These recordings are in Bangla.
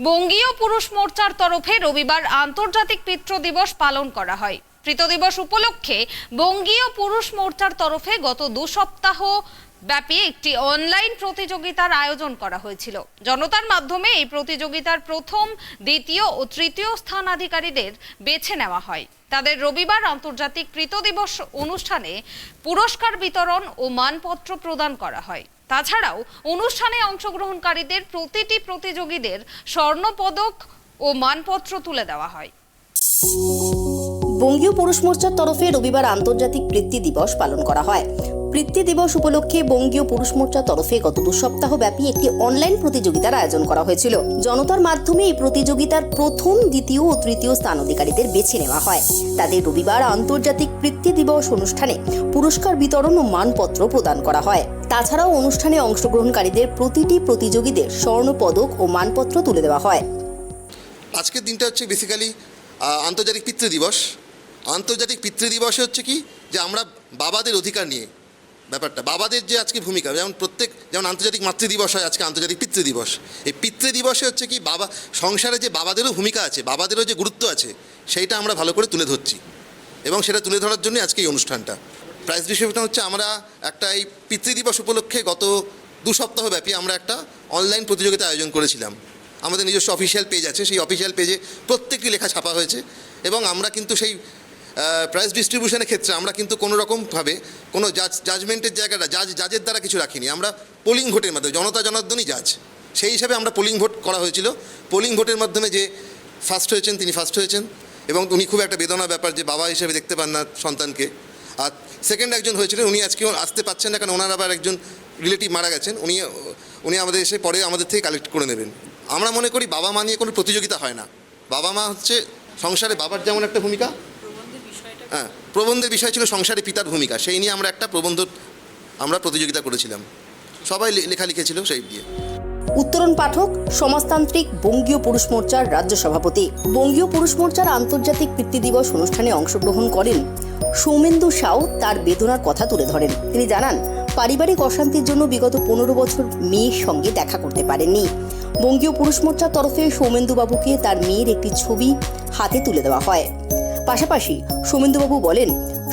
বঙ্গীয় পুরুষ মোর্চার তরফে রবিবার আন্তর্জাতিক পিতৃ দিবস পালন করা হয়। পিতৃ দিবস উপলক্ষে বঙ্গীয় পুরুষ মোর্চার তরফে গত 2 সপ্তাহ ব্যাপী একটি অনলাইন প্রতিযোগিতার আয়োজন করা হয়েছিল। জনতার মাধ্যমে এই প্রতিযোগিতার প্রথম, দ্বিতীয় ও তৃতীয় স্থানাধিকারীদের বেছে নেওয়া হয়। তাদের রবিবার আন্তর্জাতিক পিতৃ দিবস অনুষ্ঠানে পুরস্কার বিতরণ ও মানপত্র প্রদান করা হয়। তাছাড়াও অনুষ্ঠানে অংশগ্রহণকারীদের প্রতিটি প্রতিযোগীদের স্বর্ণপদক ও মানপত্র তুলে দেওয়া হয়। বঙ্গীয় পুরুষ মোর্চার তরফে রবিবার আন্তর্জাতিক পিতৃ দিবস পালন করা হয়। পিতৃ দিবস উপলক্ষে বঙ্গীয় পুরুষ মোর্চার তরফে গত 2 সপ্তাহ ব্যাপী একটি অনলাইন প্রতিযোগিতার আয়োজন করা হয়েছিল। জনতার মাধ্যমে এই প্রতিযোগিতার প্রথম, দ্বিতীয় ও তৃতীয় স্থান অধিকারীদের বেছে নেওয়া হয়। তাদের রবিবার আন্তর্জাতিক পিতৃ দিবস অনুষ্ঠানে পুরস্কার বিতরণ ও মানপত্র প্রদান করা হয়। তাছাড়াও অনুষ্ঠানে অংশগ্রহণকারীদের প্রতিটি প্রতিযোগীদের স্বর্ণপদক ও মানপত্র তুলে দেওয়া হয়। আজকের দিনটা হচ্ছে বেসিক্যালি আন্তর্জাতিক পিতৃ দিবস। আন্তর্জাতিক পিতৃ দিবসে হচ্ছে কি যে আমরা বাবাদের অধিকার নিয়ে ব্যাপারটা, বাবাদের যে আজকে ভূমিকা, যেমন আন্তর্জাতিক মাতৃ দিবস হয়, আজকে আন্তর্জাতিক পিতৃ দিবস। এই পিতৃ দিবসে হচ্ছে কি বাবা সংসারে যে বাবাদেরও ভূমিকা আছে, বাবাদেরও যে গুরুত্ব আছে, সেইটা আমরা ভালো করে তুলে ধরছি এবং সেটা তুলে ধরার জন্য আজকে এই অনুষ্ঠানটা। প্রাইজ ডিস্ট্রিবিউশন হচ্ছে আমরা একটা এই পিতৃ দিবস উপলক্ষে গত 2 সপ্তাহ ব্যাপী আমরা একটা অনলাইন প্রতিযোগিতা আয়োজন করেছিলাম। আমাদের নিজস্ব অফিসিয়াল পেজ আছে, সেই অফিসিয়াল পেজে প্রত্যেকটি লেখা ছাপা হয়েছে এবং আমরা কিন্তু সেই প্রাইজ ডিস্ট্রিবিউশনের ক্ষেত্রে আমরা কিন্তু কোনো রকমভাবে কোনো জাজমেন্টের জায়গাটা জাজের দ্বারা কিছু রাখিনি। আমরা পোলিং ভোটের মাধ্যমে, জনতা জনার্দনই জাজ, সেই হিসাবে আমরা পোলিং ভোট করা হয়েছিল। পোলিং ভোটের মাধ্যমে যে ফার্স্ট হয়েছেন তিনি ফার্স্ট হয়েছেন এবং উনি খুব একটা বেদনার ব্যাপার যে বাবা হিসেবে দেখতে পান না সন্তানকে। আর সেকেন্ড একজন হয়েছিলেন, উনি আজকেও আসতে পারছেন না, কারণ ওনার আবার একজন রিলেটিভ মারা গেছেন। উনি আমাদের এসে পরে আমাদের থেকে কালেক্ট করে নেবেন। আমরা মনে করি বাবা মা নিয়ে কোনো প্রতিযোগিতা হয় না। বাবা মা হচ্ছে সংসারে বাবার যেমন একটা ভূমিকা, প্রবন্ধের বিষয় ছিল সংসারে পিতার ভূমিকা, সেই নিয়ে আমরা একটা প্রবন্ধ প্রতিযোগিতা করেছিলাম। সবাই লেখা লিখেছিল সেই দিয়ে। উত্তরণ পাঠক, সমাজতান্ত্রিক বঙ্গীয় পুরুষ মোর্চার রাজ্য সভাপতি। বঙ্গীয় পুরুষ মোর্চার আন্তর্জাতিক পিতৃ দিবস অনুষ্ঠানে অংশগ্রহণ করেন সৌমেন্দু সাউ। তার বেদনার কথা তুলে ধরেন। তিনি জানান, পারিবারিক অশান্তির জন্য বিগত 15 বছর মেয়ের সঙ্গে দেখা করতে পারেননি। বঙ্গীয় পুরুষ মোর্চার তরফে সৌমেন্দু বাবুকে তার মেয়ের একটি ছবি হাতে তুলে দেওয়া হয়। পাশাপাশি সৌমেন্দুবাবু বলেন,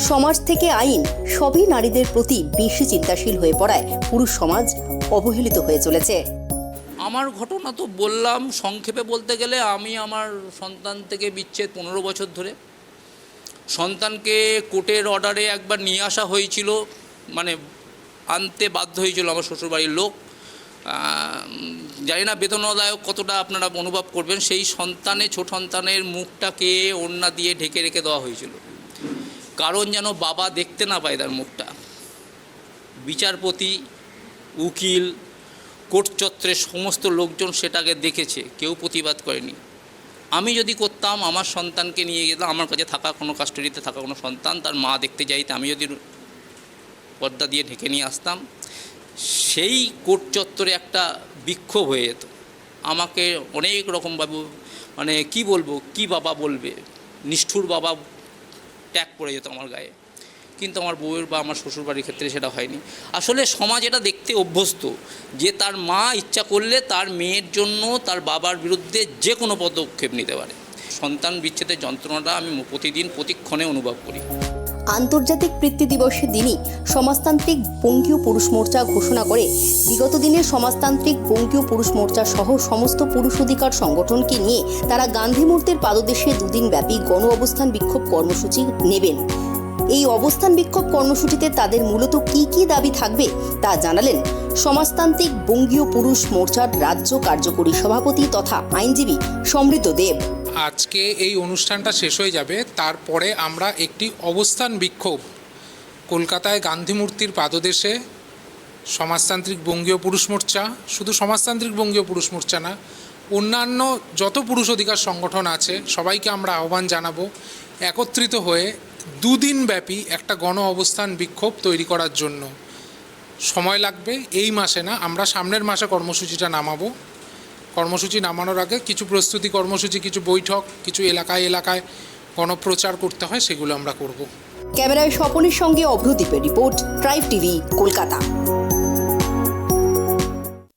সমাজ থেকে আইন সবই নারীদের প্রতি বেশি চিন্তাশীল হয়ে পড়ায় পুরুষ সমাজ অবহেলিত হয়ে চলেছে। আমার ঘটনা তো বললাম, সংক্ষেপে বলতে গেলে আমি আমার সন্তান থেকে বিচ্ছেদ 15 বছর ধরে। সন্তানকে কোর্টের অর্ডারে একবার নিয়ে আসা হয়েছিল, মানে আনতে বাধ্য হয়েছিল আমার শ্বশুরবাড়ির লোক। জানি না বেদনাদায়ক কতটা আপনারা অনুভব করবেন। সেই ছোট সন্তানের মুখটাকে ওড়না দিয়ে ঢেকে রেখে দেওয়া হয়েছিল, কারণ যেন বাবা দেখতে না পায় তার মুখটা। বিচারপতি, উকিল, কোর্ট চত্বরের সমস্ত লোকজন সেটাকে দেখেছে, কেউ প্রতিবাদ করেনি। আমি যদি করতাম, আমার সন্তানকে নিয়ে গেলাম, আমার কাছে থাকা কোনো কাস্টাডিতে থাকা কোনো সন্তান তার মা দেখতে যাইতে আমি যদি পর্দা দিয়ে ঢেকে নিয়ে আসতাম, সেই কোর্ট চত্বরে একটা বিক্ষোভ হয়ে যেত। আমাকে অনেক রকমভাবে মানে কি বলবো, কি বাবা বলবে, নিষ্ঠুর বাবা ট্যাগ পড়ে যেত আমার গায়ে। কিন্তু আমার বউয়ের বা আমার শ্বশুরবাড়ির ক্ষেত্রে সেটা হয়নি। আসলে সমাজ এটা দেখতে অভ্যস্ত যে তার মা ইচ্ছা করলে তার মেয়ের জন্য তার বাবার বিরুদ্ধে যে কোনো পদক্ষেপ নিতে পারে। সন্তান বিচ্ছেদের যন্ত্রণাটা আমি প্রতিদিন প্রতিক্ষণে অনুভব করি। আন্তর্জাতিক পিতৃ দিবসের দিনই সমাজতান্ত্রিক বঙ্গীয় পুরুষ মোর্চা ঘোষণা করে বিগত দিনে সমাজতান্ত্রিক বঙ্গীয় পুরুষ মোর্চা সহ সমস্ত পুরুষ অধিকার সংগঠনকে নিয়ে তারা গান্ধী মূর্তির পাদদেশে 2 দিন ব্যাপী গণ অবস্থান বিক্ষোভ কর্মসূচি নেবেন। এই অবস্থান বিক্ষোভ কর্মসূচিতে তাদের মূলত কি কি দাবি থাকবে তা জানালেন সমাজতান্ত্রিক বঙ্গীয় পুরুষ মোর্চার রাজ্য কার্যকরী সভাপতি তথা আইনজীবী সমৃদ্ধ দেব। আজকে এই অনুষ্ঠানটা শেষ হয়ে যাবে, তারপরে আমরা একটি অবস্থান বিক্ষোভ কলকাতায় গান্ধী মূর্তির পাদদেশে সমাজতান্ত্রিক বঙ্গীয় পুরুষ মোর্চা, শুধু সমাজতান্ত্রিক বঙ্গীয় পুরুষ মোর্চা না, অন্যান্য যত পুরুষ অধিকার সংগঠন আছে সবাইকে আমরা আহ্বান জানাবো একত্রিত হয়ে 2 দিন ব্যাপী একটা গণ অবস্থান বিক্ষোভ তৈরি করার জন্য। সময় লাগবে, এই মাসে না, আমরা সামনের মাসে কর্মসূচিটা নামাবো। কর্মসূচি নামানোর আগে কিছু প্রস্তুতি কর্মসূচি, কিছু বৈঠক, কিছু এলাকায় গণপ্রচার করতে হয়, সেগুলো আমরা করব। ক্যামেরায় স্বপনের সঙ্গে অভ্রদীপের রিপোর্ট, ট্রাইব টিভি, কলকাতা।